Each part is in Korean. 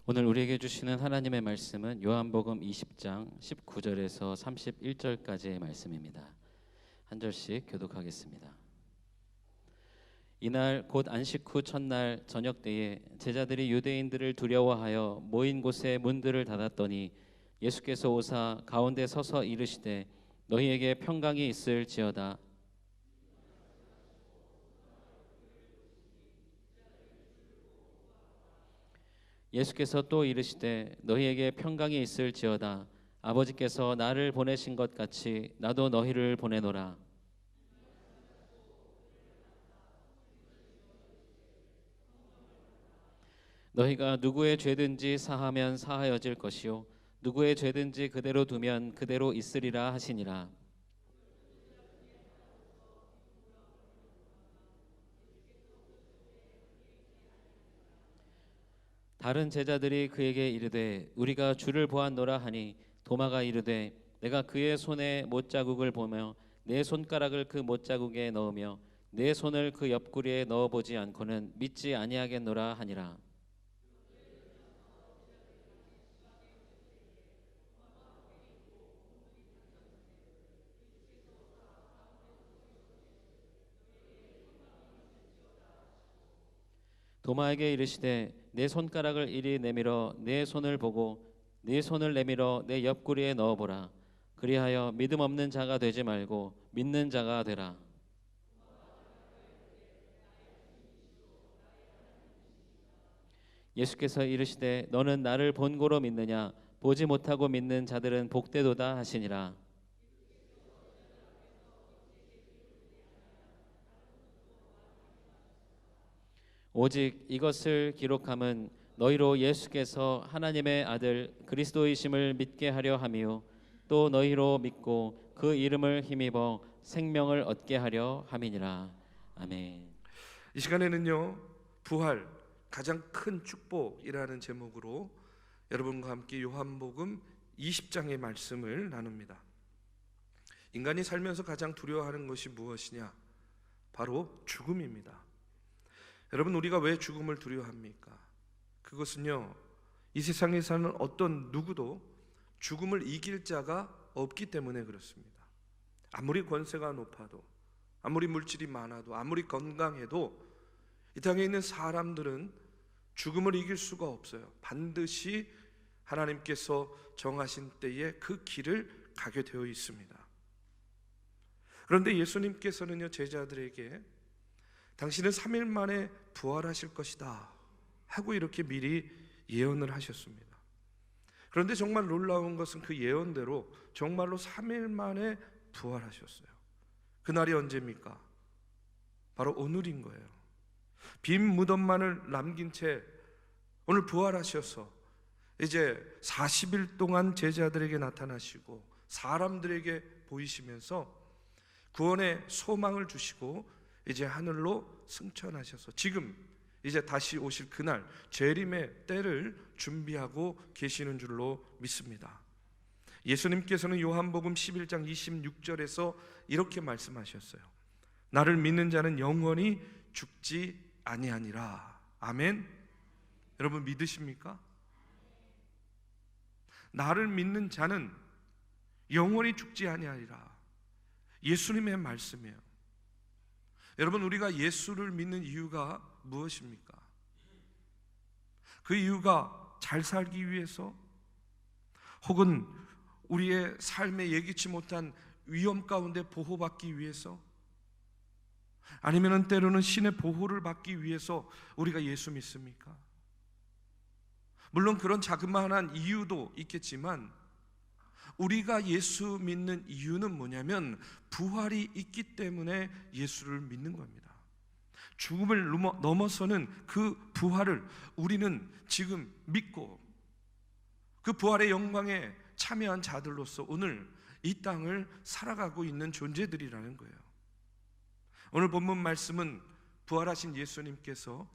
오늘 우리에게 주시는 하나님의 말씀은 요한복음 20장 19절에서 31절까지의 말씀입니다. 한 절씩 교독하겠습니다. 이날 곧 안식 후 첫날 저녁 때에 제자들이 유대인들을 두려워하여 모인 곳에 문들을 닫았더니 예수께서 오사 가운데 서서 이르시되 너희에게 평강이 있을지어다. 예수께서 또 이르시되 너희에게 평강이 있을지어다. 아버지께서 나를 보내신 것 같이 나도 너희를 보내노라. 너희가 누구의 죄든지 사하면 사하여질 것이요 누구의 죄든지 그대로 두면 그대로 있으리라 하시니라. 다른 제자들이 그에게 이르되 우리가 주를 보았노라 하니 도마가 이르되 내가 그의 손에 못자국을 보며 내 손가락을 그 못자국에 넣으며 내 손을 그 옆구리에 넣어보지 않고는 믿지 아니하겠노라 하니라. 도마에게 이르시되 내 손가락을 이리 내밀어 내 손을 보고 내 손을 내밀어 내 옆구리에 넣어보라. 그리하여 믿음 없는 자가 되지 말고 믿는 자가 되라. 예수께서 이르시되 너는 나를 본고로 믿느냐 보지 못하고 믿는 자들은 복되도다 하시니라. 오직 이것을 기록함은 너희로 예수께서 하나님의 아들 그리스도이심을 믿게 하려 함이요 또 너희로 믿고 그 이름을 힘입어 생명을 얻게 하려 함이니라. 아멘. 이 시간에는요, 부활 가장 큰 축복이라는 제목으로 여러분과 함께 요한복음 20장의 말씀을 나눕니다. 인간이 살면서 가장 두려워하는 것이 무엇이냐? 바로 죽음입니다. 여러분, 우리가 왜 죽음을 두려워합니까? 그것은요, 이 세상에 사는 어떤 누구도 죽음을 이길 자가 없기 때문에 그렇습니다. 아무리 권세가 높아도, 아무리 물질이 많아도, 아무리 건강해도 이 땅에 있는 사람들은 죽음을 이길 수가 없어요. 반드시 하나님께서 정하신 때에 그 길을 가게 되어 있습니다. 그런데 예수님께서는요, 제자들에게 당신은 3일 만에 부활하실 것이다 하고 이렇게 미리 예언을 하셨습니다. 그런데 정말 놀라운 것은 그 예언대로 정말로 3일 만에 부활하셨어요. 그날이 언제입니까? 바로 오늘인 거예요. 빈 무덤만을 남긴 채 오늘 부활하셔서 이제 40일 동안 제자들에게 나타나시고 사람들에게 보이시면서 구원의 소망을 주시고 이제 하늘로 승천하셔서 지금 이제 다시 오실 그날 재림의 때를 준비하고 계시는 줄로 믿습니다. 예수님께서는 요한복음 11장 26절에서 이렇게 말씀하셨어요. 나를 믿는 자는 영원히 죽지 아니하니라. 아멘. 여러분 믿으십니까? 나를 믿는 자는 영원히 죽지 아니하리라. 예수님의 말씀이에요. 여러분, 우리가 예수를 믿는 이유가 무엇입니까? 그 이유가 잘 살기 위해서, 혹은 우리의 삶에 예기치 못한 위험 가운데 보호받기 위해서, 아니면 때로는 신의 보호를 받기 위해서 우리가 예수 믿습니까? 물론 그런 자그마한 이유도 있겠지만 우리가 예수 믿는 이유는 뭐냐면 부활이 있기 때문에 예수를 믿는 겁니다. 죽음을 넘어서는 그 부활을 우리는 지금 믿고 그 부활의 영광에 참여한 자들로서 오늘 이 땅을 살아가고 있는 존재들이라는 거예요. 오늘 본문 말씀은 부활하신 예수님께서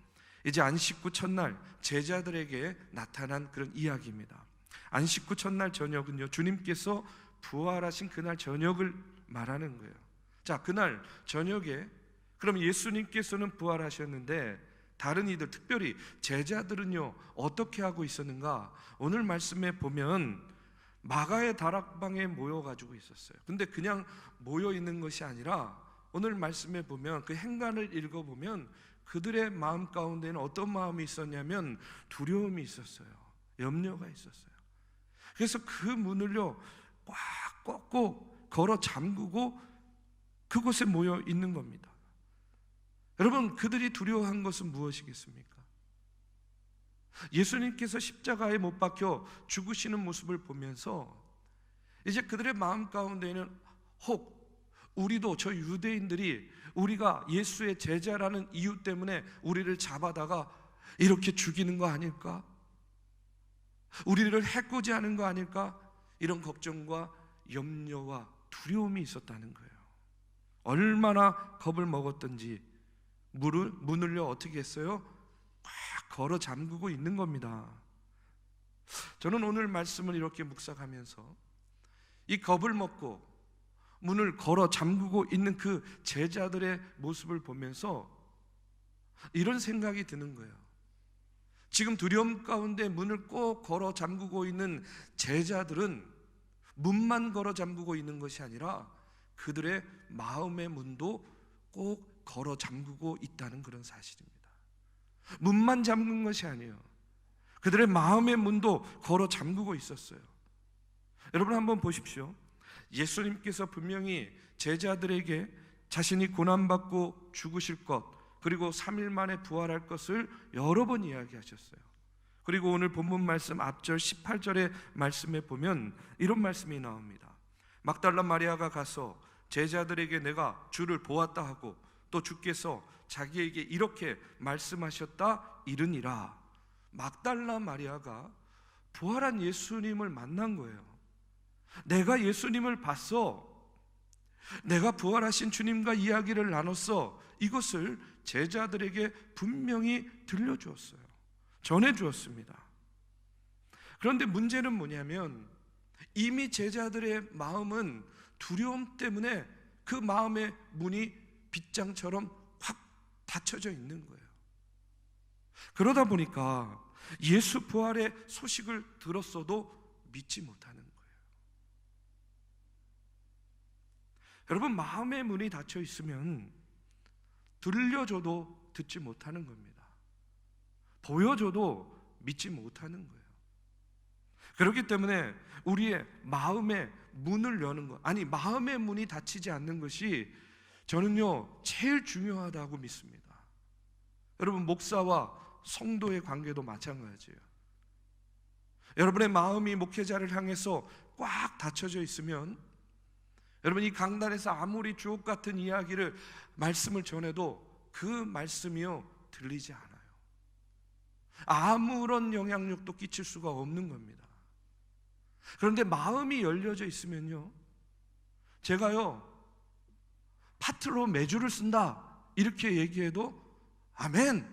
이제 안식 후 첫날 제자들에게 나타난 그런 이야기입니다. 안식 후 첫날 저녁은요, 주님께서 부활하신 그날 저녁을 말하는 거예요. 자, 그날 저녁에 그럼 예수님께서는 부활하셨는데 다른 이들, 특별히 제자들은요 어떻게 하고 있었는가? 오늘 말씀에 보면 마가의 다락방에 모여가지고 있었어요. 근데 그냥 모여 있는 것이 아니라 오늘 말씀에 보면 그 행간을 읽어보면 그들의 마음 가운데는 어떤 마음이 있었냐면 두려움이 있었어요. 염려가 있었어요. 그래서 그 문을요 꽉 꺾고 걸어 잠그고 그곳에 모여 있는 겁니다. 여러분, 그들이 두려워한 것은 무엇이겠습니까? 예수님께서 십자가에 못 박혀 죽으시는 모습을 보면서 이제 그들의 마음 가운데는 혹 우리도, 저 유대인들이 우리가 예수의 제자라는 이유 때문에 우리를 잡아다가 이렇게 죽이는 거 아닐까? 우리를 해코지하는 거 아닐까? 이런 걱정과 염려와 두려움이 있었다는 거예요. 얼마나 겁을 먹었던지 문을요 어떻게 했어요? 꽉 걸어 잠그고 있는 겁니다. 저는 오늘 말씀을 이렇게 묵상하면서 이 겁을 먹고 문을 걸어 잠그고 있는 그 제자들의 모습을 보면서 이런 생각이 드는 거예요. 지금 두려움 가운데 문을 꼭 걸어 잠그고 있는 제자들은 문만 걸어 잠그고 있는 것이 아니라 그들의 마음의 문도 꼭 걸어 잠그고 있다는 그런 사실입니다. 문만 잠근 것이 아니에요. 그들의 마음의 문도 걸어 잠그고 있었어요. 여러분 한번 보십시오. 예수님께서 분명히 제자들에게 자신이 고난받고 죽으실 것, 그리고 3일 만에 부활할 것을 여러 번 이야기하셨어요. 그리고 오늘 본문 말씀 앞절 18절의 말씀에 보면 이런 말씀이 나옵니다. 막달라 마리아가 가서 제자들에게 내가 주를 보았다 하고 또 주께서 자기에게 이렇게 말씀하셨다 이르니라. 막달라 마리아가 부활한 예수님을 만난 거예요. 내가 예수님을 봤어, 내가 부활하신 주님과 이야기를 나눴어, 이것을 제자들에게 분명히 들려주었어요. 전해주었습니다. 그런데 문제는 뭐냐면 이미 제자들의 마음은 두려움 때문에 그 마음의 문이 빗장처럼 확 닫혀져 있는 거예요. 그러다 보니까 예수 부활의 소식을 들었어도 믿지 못하는 거예요. 여러분, 마음의 문이 닫혀 있으면 들려줘도 듣지 못하는 겁니다. 보여줘도 믿지 못하는 거예요. 그렇기 때문에 우리의 마음의 문을 여는 것, 아니 마음의 문이 닫히지 않는 것이 저는요 제일 중요하다고 믿습니다. 여러분, 목사와 성도의 관계도 마찬가지예요. 여러분의 마음이 목회자를 향해서 꽉 닫혀져 있으면 여러분, 이 강단에서 아무리 주옥 같은 이야기를 말씀을 전해도 그 말씀이요 들리지 않아요. 아무런 영향력도 끼칠 수가 없는 겁니다. 그런데 마음이 열려져 있으면요, 제가요 파트로 매주를 쓴다 이렇게 얘기해도 아멘,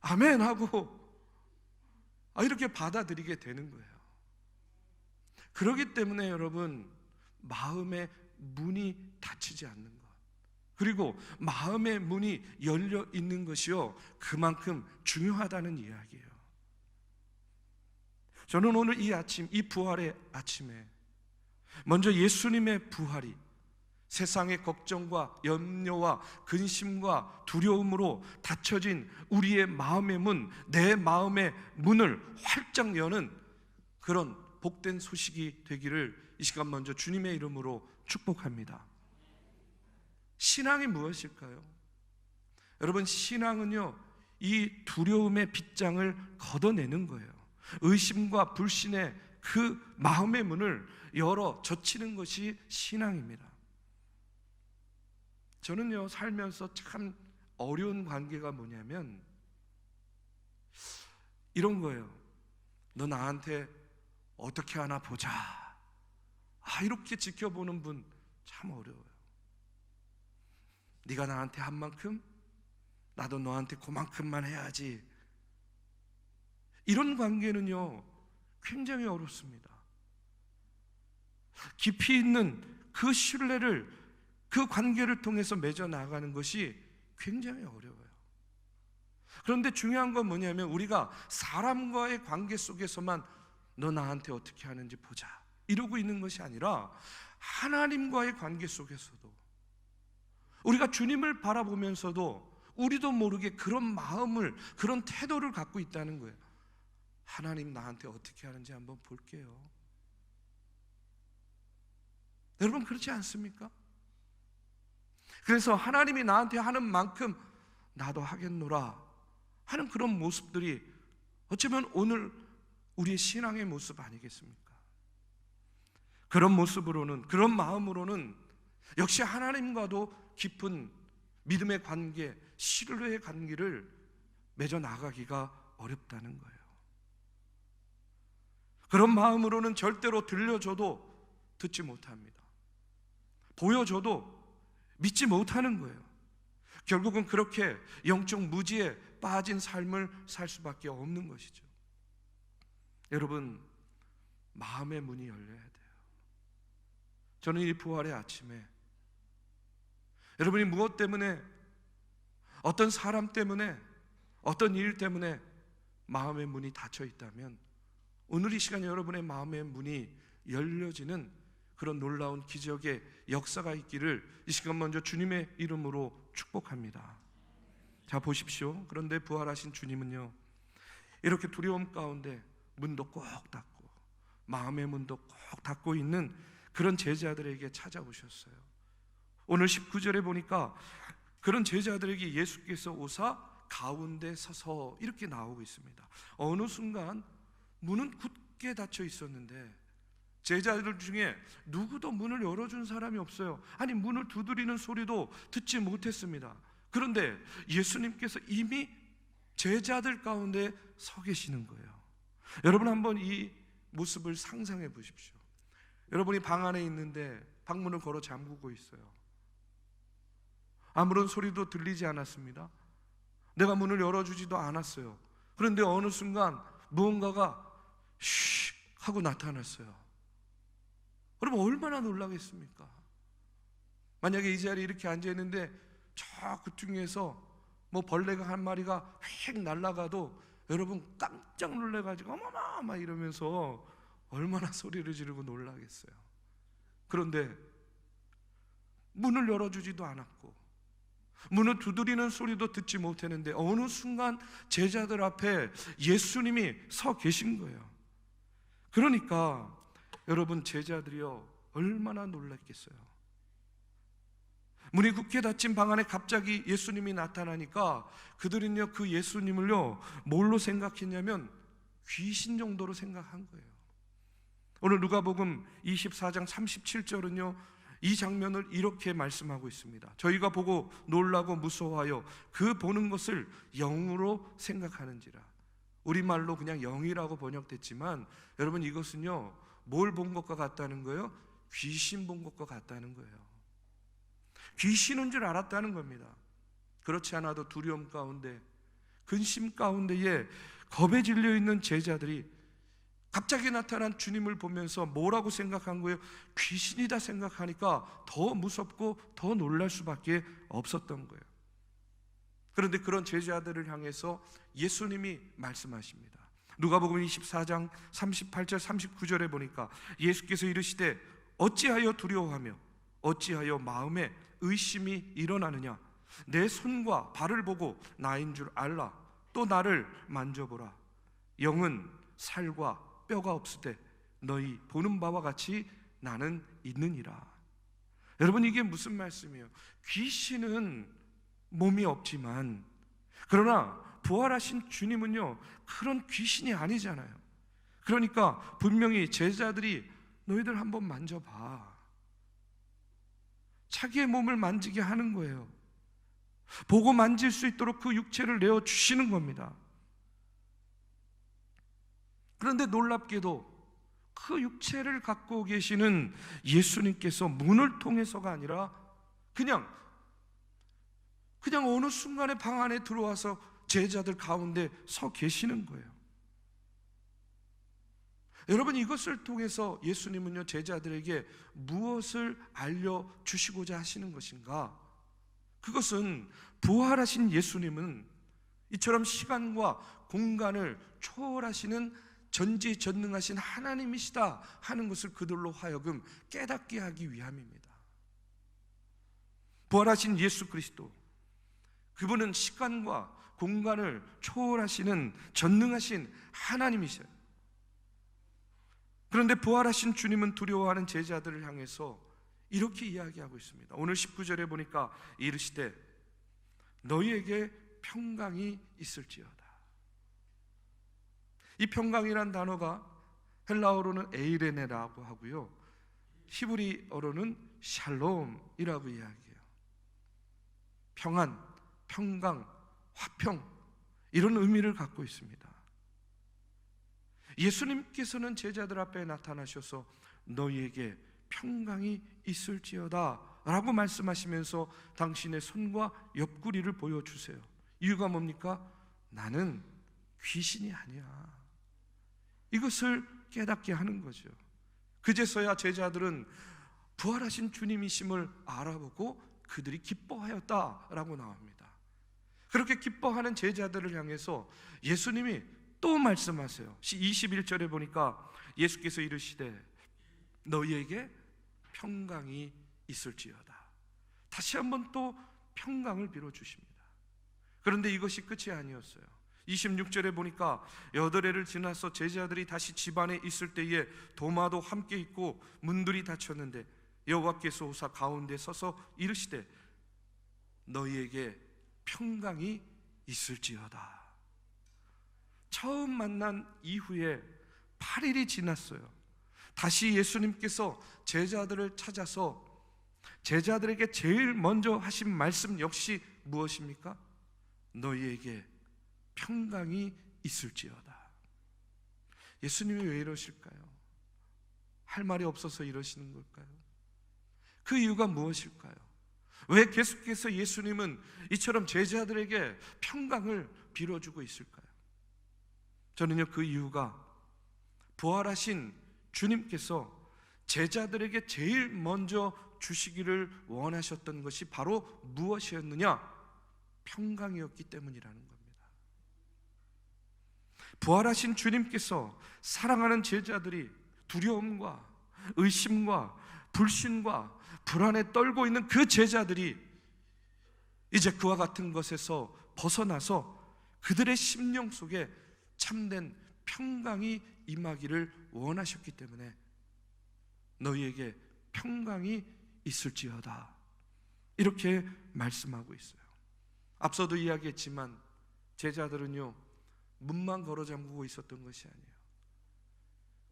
아멘 하고 이렇게 받아들이게 되는 거예요. 그렇기 때문에 여러분, 마음의 문이 닫히지 않는 것, 그리고 마음의 문이 열려 있는 것이요 그만큼 중요하다는 이야기예요. 저는 오늘 이 아침, 이 부활의 아침에 먼저 예수님의 부활이 세상의 걱정과 염려와 근심과 두려움으로 닫혀진 우리의 마음의 문, 내 마음의 문을 활짝 여는 그런 복된 소식이 되기를 이 시간 먼저 주님의 이름으로 축복합니다. 신앙이 무엇일까요? 여러분, 신앙은요 이 두려움의 빗장을 걷어내는 거예요. 의심과 불신의 그 마음의 문을 열어 젖히는 것이 신앙입니다. 저는요 살면서 참 어려운 관계가 뭐냐면 이런 거예요. 너 나한테 어떻게 하나 보자, 이렇게 지켜보는 분 참 어려워요. 네가 나한테 한 만큼 나도 너한테 그만큼만 해야지. 이런 관계는요 굉장히 어렵습니다. 깊이 있는 그 신뢰를 그 관계를 통해서 맺어 나가는 것이 굉장히 어려워요. 그런데 중요한 건 뭐냐면 우리가 사람과의 관계 속에서만 너 나한테 어떻게 하는지 보자 이러고 있는 것이 아니라 하나님과의 관계 속에서도 우리가 주님을 바라보면서도 우리도 모르게 그런 마음을, 그런 태도를 갖고 있다는 거예요. 하나님 나한테 어떻게 하는지 한번 볼게요. 여러분 그렇지 않습니까? 그래서 하나님이 나한테 하는 만큼 나도 하겠노라 하는 그런 모습들이 어쩌면 오늘 우리의 신앙의 모습 아니겠습니까? 그런 모습으로는, 그런 마음으로는 역시 하나님과도 깊은 믿음의 관계, 신뢰의 관계를 맺어 나가기가 어렵다는 거예요. 그런 마음으로는 절대로 들려줘도 듣지 못합니다. 보여줘도 믿지 못하는 거예요. 결국은 그렇게 영적 무지에 빠진 삶을 살 수밖에 없는 것이죠. 여러분, 마음의 문이 열려야 돼요. 저는 이 부활의 아침에 여러분이 무엇 때문에, 어떤 사람 때문에, 어떤 일 때문에 마음의 문이 닫혀 있다면 오늘 이 시간 여러분의 마음의 문이 열려지는 그런 놀라운 기적의 역사가 있기를 이 시간 먼저 주님의 이름으로 축복합니다. 자, 보십시오. 그런데 부활하신 주님은요, 이렇게 두려움 가운데 문도 꼭 닫고 마음의 문도 꼭 닫고 있는 그런 제자들에게 찾아오셨어요. 오늘 19절에 보니까 그런 제자들에게 예수께서 오사 가운데 서서 이렇게 나오고 있습니다. 어느 순간 문은 굳게 닫혀 있었는데 제자들 중에 누구도 문을 열어준 사람이 없어요. 아니, 문을 두드리는 소리도 듣지 못했습니다. 그런데 예수님께서 이미 제자들 가운데 서 계시는 거예요. 여러분 한번 이 모습을 상상해 보십시오. 여러분이 방 안에 있는데 방문을 걸어 잠그고 있어요. 아무런 소리도 들리지 않았습니다. 내가 문을 열어주지도 않았어요. 그런데 어느 순간 무언가가 슉 하고 나타났어요. 여러분 얼마나 놀라겠습니까? 만약에 이 자리에 이렇게 앉아있는데 저 그중에서 뭐 벌레가 한 마리가 휙 날아가도 여러분 깜짝 놀래가지고 어머나 막 이러면서 얼마나 소리를 지르고 놀라겠어요. 그런데 문을 열어주지도 않았고 문을 두드리는 소리도 듣지 못했는데 어느 순간 제자들 앞에 예수님이 서 계신 거예요. 그러니까 여러분 제자들이요 얼마나 놀랐겠어요. 문이 굳게 닫힌 방 안에 갑자기 예수님이 나타나니까 그들은요 그 예수님을요 뭘로 생각했냐면 귀신 정도로 생각한 거예요. 오늘 누가복음 24장 37절은요 이 장면을 이렇게 말씀하고 있습니다. 저희가 보고 놀라고 무서워하여 그 보는 것을 영으로 생각하는지라. 우리말로 그냥 영이라고 번역됐지만 여러분 이것은요 뭘 본 것과 같다는 거예요? 귀신 본 것과 같다는 거예요. 귀신인 줄 알았다는 겁니다. 그렇지 않아도 두려움 가운데 근심 가운데에 겁에 질려 있는 제자들이 갑자기 나타난 주님을 보면서 뭐라고 생각한 거예요? 귀신이다 생각하니까 더 무섭고 더 놀랄 수밖에 없었던 거예요. 그런데 그런 제자들을 향해서 예수님이 말씀하십니다. 누가복음 24장 38절 39절에 보니까 예수께서 이르시되 어찌하여 두려워하며 어찌하여 마음에 의심이 일어나느냐. 내 손과 발을 보고 나인 줄 알라. 또 나를 만져보라. 영은 살과 뼈가 없으되 너희 보는 바와 같이 나는 있느니라. 여러분 이게 무슨 말씀이에요? 귀신은 몸이 없지만 그러나 부활하신 주님은요 그런 귀신이 아니잖아요. 그러니까 분명히 제자들이 너희들 한번 만져봐. 자기의 몸을 만지게 하는 거예요. 보고 만질 수 있도록 그 육체를 내어주시는 겁니다. 그런데 놀랍게도 그 육체를 갖고 계시는 예수님께서 문을 통해서가 아니라 그냥 어느 순간에 방 안에 들어와서 제자들 가운데 서 계시는 거예요. 여러분, 이것을 통해서 예수님은요 제자들에게 무엇을 알려주시고자 하시는 것인가? 그것은 부활하신 예수님은 이처럼 시간과 공간을 초월하시는 전지전능하신 하나님이시다 하는 것을 그들로 하여금 깨닫게 하기 위함입니다. 부활하신 예수 그리스도, 그분은 시간과 공간을 초월하시는 전능하신 하나님이셔요. 그런데 부활하신 주님은 두려워하는 제자들을 향해서 이렇게 이야기하고 있습니다. 오늘 19절에 보니까 이르시되 너희에게 평강이 있을지어다. 이 평강이란 단어가 헬라어로는 에이레네라고 하고요, 히브리어로는 샬롬이라고 이야기해요. 평안, 평강, 화평, 이런 의미를 갖고 있습니다. 예수님께서는 제자들 앞에 나타나셔서 너희에게 평강이 있을지어다 라고 말씀하시면서 당신의 손과 옆구리를 보여주세요. 이유가 뭡니까? 나는 귀신이 아니야. 이것을 깨닫게 하는 거죠. 그제서야 제자들은 부활하신 주님이심을 알아보고 그들이 기뻐하였다라고 나옵니다. 그렇게 기뻐하는 제자들을 향해서 예수님이 또 말씀하세요. 21절에 보니까 예수께서 이르시되 너희에게 평강이 있을지어다. 다시 한번 또 평강을 빌어주십니다. 그런데 이것이 끝이 아니었어요. 26절에 보니까 8해를 지나서 제자들이 다시 집안에 있을 때에 도마도 함께 있고 문들이 닫혔는데 여호와께서 오사 가운데 서서 이르시되 너희에게 평강이 있을지어다. 처음 만난 이후에 8일이 지났어요. 다시 예수님께서 제자들을 찾아서 제자들에게 제일 먼저 하신 말씀 역시 무엇입니까? 너희에게 평강이 있을지어다. 예수님이 왜 이러실까요? 할 말이 없어서 이러시는 걸까요? 그 이유가 무엇일까요? 왜 계속해서 예수님은 이처럼 제자들에게 평강을 빌어주고 있을까요? 저는요, 그 이유가 부활하신 주님께서 제자들에게 제일 먼저 주시기를 원하셨던 것이 바로 무엇이었느냐? 평강이었기 때문이라는 겁니다. 부활하신 주님께서 사랑하는 제자들이 두려움과 의심과 불신과 불안에 떨고 있는 그 제자들이 이제 그와 같은 것에서 벗어나서 그들의 심령 속에 참된 평강이 임하기를 원하셨기 때문에 너희에게 평강이 있을지어다 이렇게 말씀하고 있어요. 앞서도 이야기했지만 제자들은요 문만 걸어 잠그고 있었던 것이 아니에요.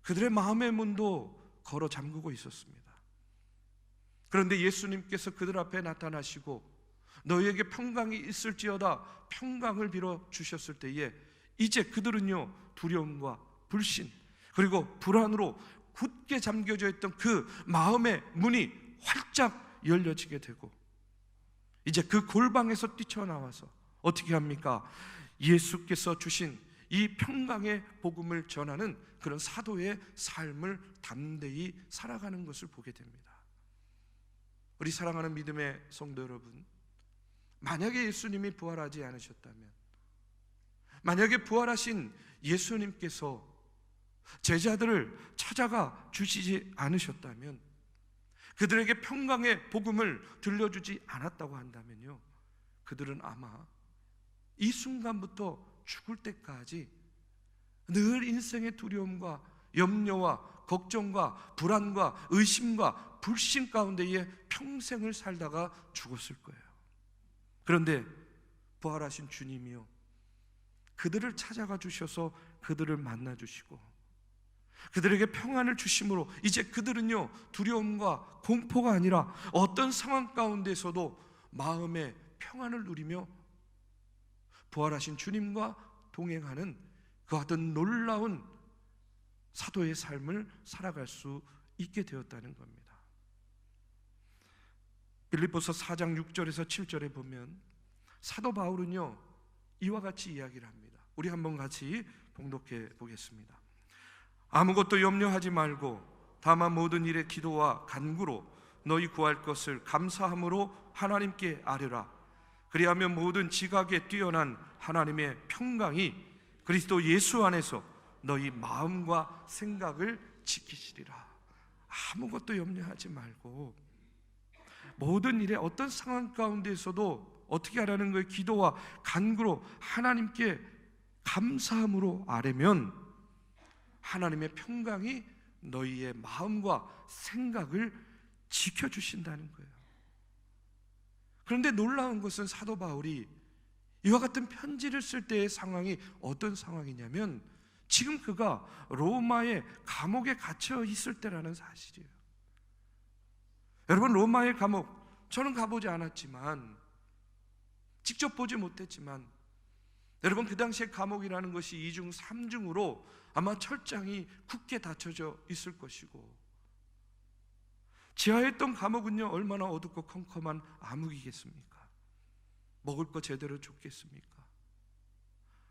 그들의 마음의 문도 걸어 잠그고 있었습니다. 그런데 예수님께서 그들 앞에 나타나시고 너희에게 평강이 있을지어다 평강을 빌어 주셨을 때에 이제 그들은요 두려움과 불신 그리고 불안으로 굳게 잠겨져 있던 그 마음의 문이 활짝 열려지게 되고 이제 그 골방에서 뛰쳐나와서 어떻게 합니까? 예수께서 주신 이 평강의 복음을 전하는 그런 사도의 삶을 담대히 살아가는 것을 보게 됩니다. 우리 사랑하는 믿음의 성도 여러분, 만약에 예수님이 부활하지 않으셨다면, 만약에 부활하신 예수님께서 제자들을 찾아가 주시지 않으셨다면, 그들에게 평강의 복음을 들려주지 않았다고 한다면요, 그들은 아마 이 순간부터 죽을 때까지 늘 인생의 두려움과 염려와 걱정과 불안과 의심과 불신 가운데에 평생을 살다가 죽었을 거예요. 그런데 부활하신 주님이요 그들을 찾아가 주셔서 그들을 만나 주시고 그들에게 평안을 주심으로 이제 그들은요 두려움과 공포가 아니라 어떤 상황 가운데서도 마음의 평안을 누리며 부활하신 주님과 동행하는 그 어떤 놀라운 사도의 삶을 살아갈 수 있게 되었다는 겁니다. 빌립보서 4장 6절에서 7절에 보면 사도 바울은요 이와 같이 이야기를 합니다. 우리 한번 같이 봉독해 보겠습니다. 아무것도 염려하지 말고 다만 모든 일에 기도와 간구로 너희 구할 것을 감사함으로 하나님께 아뢰라. 그리하면 모든 지각에 뛰어난 하나님의 평강이 그리스도 예수 안에서 너희 마음과 생각을 지키시리라. 아무것도 염려하지 말고 모든 일에 어떤 상황 가운데에서도 어떻게 하라는 거예요? 기도와 간구로 하나님께 감사함으로 아뢰면 하나님의 평강이 너희의 마음과 생각을 지켜주신다는 거예요. 그런데 놀라운 것은 사도 바울이 이와 같은 편지를 쓸 때의 상황이 어떤 상황이냐면 지금 그가 로마의 감옥에 갇혀 있을 때라는 사실이에요. 여러분, 로마의 감옥, 저는 가보지 않았지만, 직접 보지 못했지만, 여러분, 그 당시에 감옥이라는 것이 2중 3중으로 아마 철장이 굳게 닫혀져 있을 것이고, 지하에 있던 감옥은요 얼마나 어둡고 컴컴한 암흑이겠습니까? 먹을 거 제대로 줬겠습니까?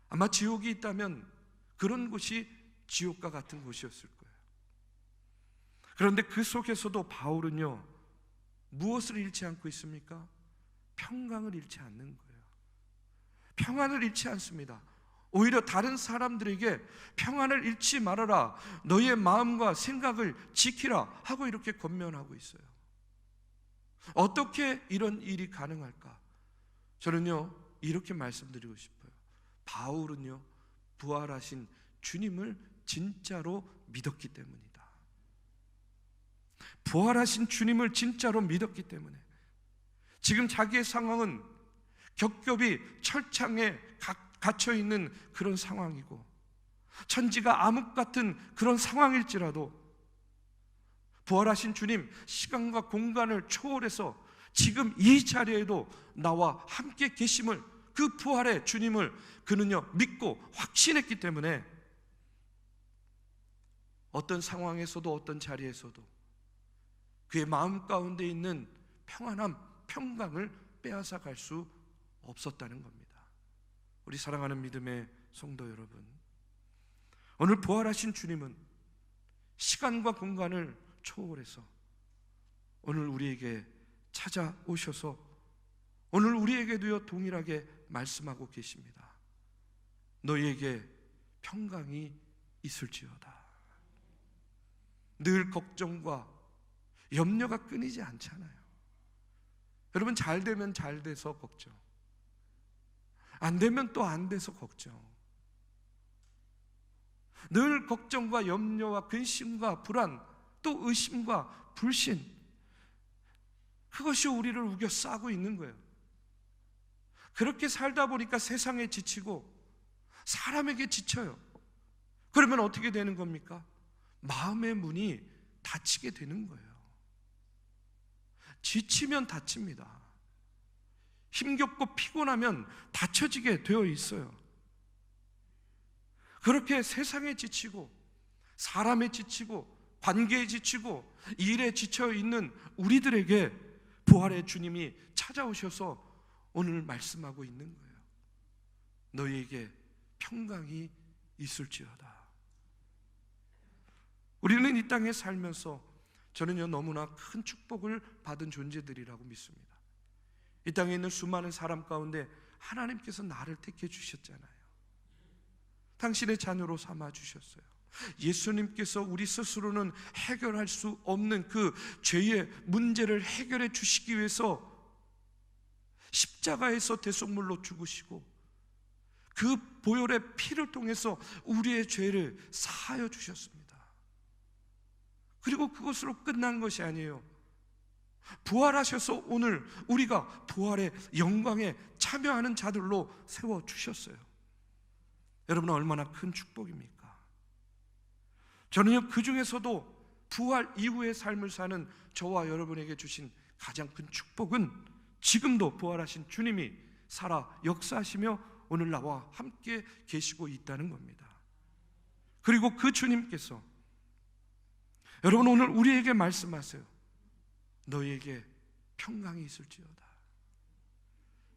아마 지옥이 있다면 그런 곳이 지옥과 같은 곳이었을 거예요. 그런데 그 속에서도 바울은요 무엇을 잃지 않고 있습니까? 평강을 잃지 않는 거예요. 평안을 잃지 않습니다. 오히려 다른 사람들에게 평안을 잃지 말아라, 너의 마음과 생각을 지키라 하고 이렇게 권면하고 있어요. 어떻게 이런 일이 가능할까? 저는요 이렇게 말씀드리고 싶어요. 바울은요 부활하신 주님을 진짜로 믿었기 때문이다. 부활하신 주님을 진짜로 믿었기 때문에 지금 자기의 상황은 겹겹이 철창에 갇혀있는 그런 상황이고 천지가 암흑 같은 그런 상황일지라도 부활하신 주님, 시간과 공간을 초월해서 지금 이 자리에도 나와 함께 계심을, 그 부활의 주님을 그는요 믿고 확신했기 때문에 어떤 상황에서도 어떤 자리에서도 그의 마음 가운데 있는 평안함, 평강을 빼앗아 갈 수 없었다는 겁니다. 우리 사랑하는 믿음의 성도 여러분, 오늘 부활하신 주님은 시간과 공간을 초월해서 오늘 우리에게 찾아오셔서 오늘 우리에게도요 동일하게 말씀하고 계십니다. 너희에게 평강이 있을지어다. 늘 걱정과 염려가 끊이지 않잖아요. 여러분, 잘 되면 잘 돼서 걱정, 안 되면 또 안 돼서 걱정. 늘 걱정과 염려와 근심과 불안, 또 의심과 불신, 그것이 우리를 우겨 싸고 있는 거예요. 그렇게 살다 보니까 세상에 지치고 사람에게 지쳐요. 그러면 어떻게 되는 겁니까? 마음의 문이 닫히게 되는 거예요. 지치면 닫힙니다. 힘겹고 피곤하면 닫혀지게 되어 있어요. 그렇게 세상에 지치고 사람에 지치고 관계에 지치고 일에 지쳐 있는 우리들에게 부활의 주님이 찾아오셔서 오늘 말씀하고 있는 거예요. 너희에게 평강이 있을지어다. 우리는 이 땅에 살면서 저는요 너무나 큰 축복을 받은 존재들이라고 믿습니다. 이 땅에 있는 수많은 사람 가운데 하나님께서 나를 택해 주셨잖아요. 당신의 자녀로 삼아 주셨어요. 예수님께서 우리 스스로는 해결할 수 없는 그 죄의 문제를 해결해 주시기 위해서 십자가에서 대속물로 죽으시고 그 보혈의 피를 통해서 우리의 죄를 사하여 주셨습니다. 그리고 그것으로 끝난 것이 아니에요. 부활하셔서 오늘 우리가 부활의 영광에 참여하는 자들로 세워주셨어요. 여러분, 얼마나 큰 축복입니까? 저는요 그 중에서도 부활 이후의 삶을 사는 저와 여러분에게 주신 가장 큰 축복은 지금도 부활하신 주님이 살아 역사하시며 오늘 나와 함께 계시고 있다는 겁니다. 그리고 그 주님께서 여러분 오늘 우리에게 말씀하세요. 너희에게 평강이 있을지어다.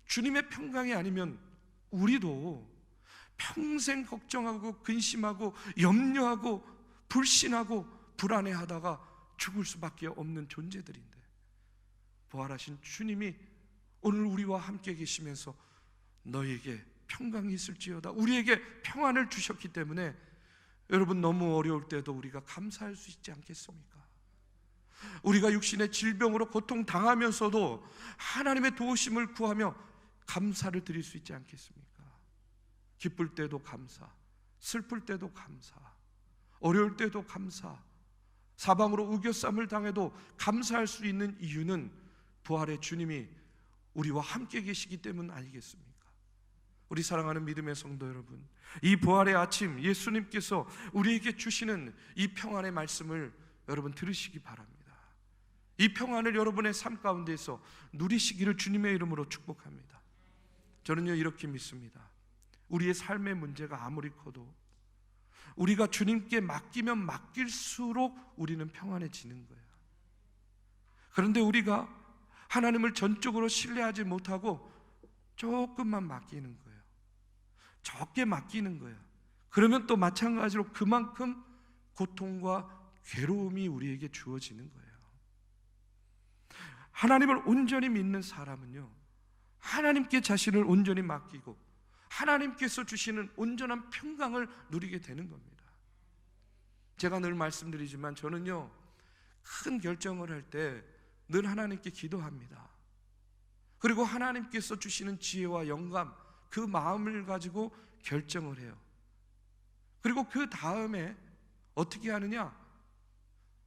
주님의 평강이 아니면 우리도 평생 걱정하고 근심하고 염려하고 불신하고 불안해하다가 죽을 수밖에 없는 존재들인데, 부활하신 주님이 오늘 우리와 함께 계시면서 너에게 평강이 있을지어다, 우리에게 평안을 주셨기 때문에 여러분, 너무 어려울 때도 우리가 감사할 수 있지 않겠습니까? 우리가 육신의 질병으로 고통당하면서도 하나님의 도우심을 구하며 감사를 드릴 수 있지 않겠습니까? 기쁠 때도 감사, 슬플 때도 감사, 어려울 때도 감사, 사방으로 우겨쌈을 당해도 감사할 수 있는 이유는 부활의 주님이 우리와 함께 계시기 때문 아니겠습니까? 우리 사랑하는 믿음의 성도 여러분, 이 부활의 아침 예수님께서 우리에게 주시는 이 평안의 말씀을 여러분 들으시기 바랍니다. 이 평안을 여러분의 삶 가운데서 누리시기를 주님의 이름으로 축복합니다. 저는요, 이렇게 믿습니다. 우리의 삶의 문제가 아무리 커도 우리가 주님께 맡기면 맡길수록 우리는 평안해지는 거예요. 그런데 우리가 하나님을 전적으로 신뢰하지 못하고 조금만 맡기는 거예요. 적게 맡기는 거예요. 그러면 또 마찬가지로 그만큼 고통과 괴로움이 우리에게 주어지는 거예요. 하나님을 온전히 믿는 사람은요, 하나님께 자신을 온전히 맡기고 하나님께서 주시는 온전한 평강을 누리게 되는 겁니다. 제가 늘 말씀드리지만 저는요, 큰 결정을 할 때 늘 하나님께 기도합니다. 그리고 하나님께서 주시는 지혜와 영감, 그 마음을 가지고 결정을 해요. 그리고 그 다음에 어떻게 하느냐?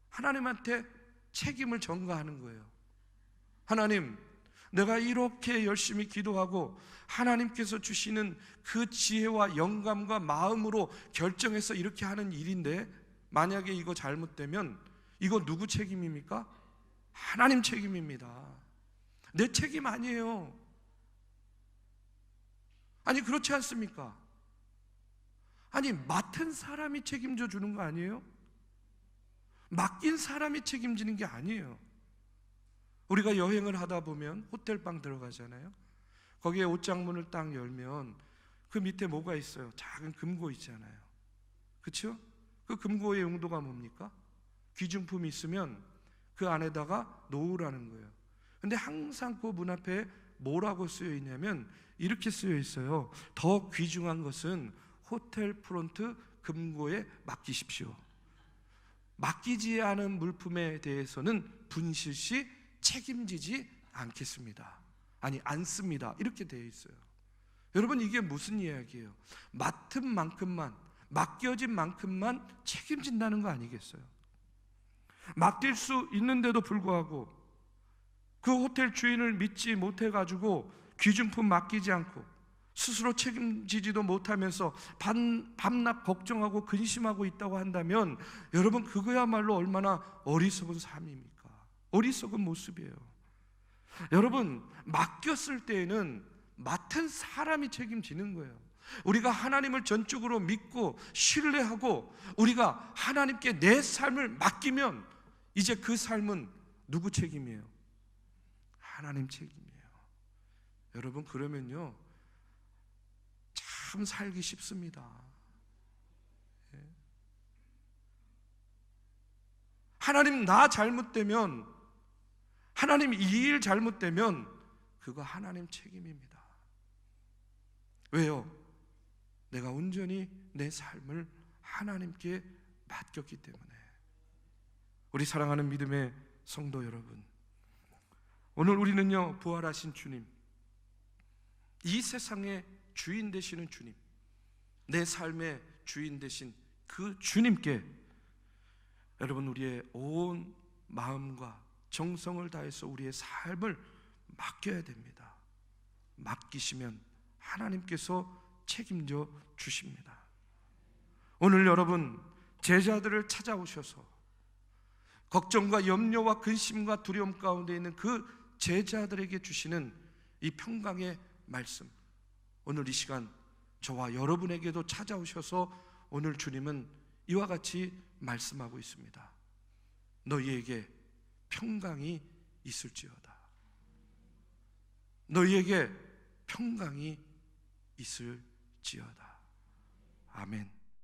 하나님한테 책임을 전가하는 거예요. 하나님, 내가 이렇게 열심히 기도하고 하나님께서 주시는 그 지혜와 영감과 마음으로 결정해서 이렇게 하는 일인데, 만약에 이거 잘못되면 이거 누구 책임입니까? 하나님 책임입니다. 내 책임 아니에요. 아니, 그렇지 않습니까? 아니, 맡은 사람이 책임져 주는 거 아니에요? 맡긴 사람이 책임지는 게 아니에요. 우리가 여행을 하다 보면 호텔방 들어가잖아요. 거기에 옷장문을 딱 열면 그 밑에 뭐가 있어요? 작은 금고 있잖아요. 그렇죠? 그 금고의 용도가 뭡니까? 귀중품이 있으면 그 안에다가 놓으라는 거예요. 근데 항상 그 문 앞에 뭐라고 쓰여 있냐면 이렇게 쓰여 있어요. 더 귀중한 것은 호텔 프론트 금고에 맡기십시오. 맡기지 않은 물품에 대해서는 분실 시 책임지지 않겠습니다. 아니, 않습니다. 이렇게 되어 있어요. 여러분, 이게 무슨 이야기예요? 맡은 만큼만, 맡겨진 만큼만 책임진다는 거 아니겠어요? 맡길 수 있는데도 불구하고 그 호텔 주인을 믿지 못해가지고 귀중품 맡기지 않고 스스로 책임지지도 못하면서 밤낮 걱정하고 근심하고 있다고 한다면 여러분, 그거야말로 얼마나 어리석은 삶입니까? 어리석은 모습이에요. 여러분, 맡겼을 때에는 맡은 사람이 책임지는 거예요. 우리가 하나님을 전적으로 믿고 신뢰하고 우리가 하나님께 내 삶을 맡기면 이제 그 삶은 누구 책임이에요? 하나님 책임이에요. 여러분, 그러면요, 참 살기 쉽습니다. 하나님, 나 잘못되면, 하나님 이 일 잘못되면 그거 하나님 책임입니다. 왜요? 내가 온전히 내 삶을 하나님께 맡겼기 때문에. 우리 사랑하는 믿음의 성도 여러분, 오늘 우리는요, 부활하신 주님, 이 세상의 주인 되시는 주님, 내 삶의 주인 되신 그 주님께 여러분, 우리의 온 마음과 정성을 다해서 우리의 삶을 맡겨야 됩니다. 맡기시면 하나님께서 책임져 주십니다. 오늘 여러분, 제자들을 찾아오셔서 걱정과 염려와 근심과 두려움 가운데 있는 그 제자들에게 주시는 이 평강의 말씀, 오늘 이 시간 저와 여러분에게도 찾아오셔서 오늘 주님은 이와 같이 말씀하고 있습니다. 너희에게 평강이 있을지어다. 너희에게 평강이 있을지어다. 아멘.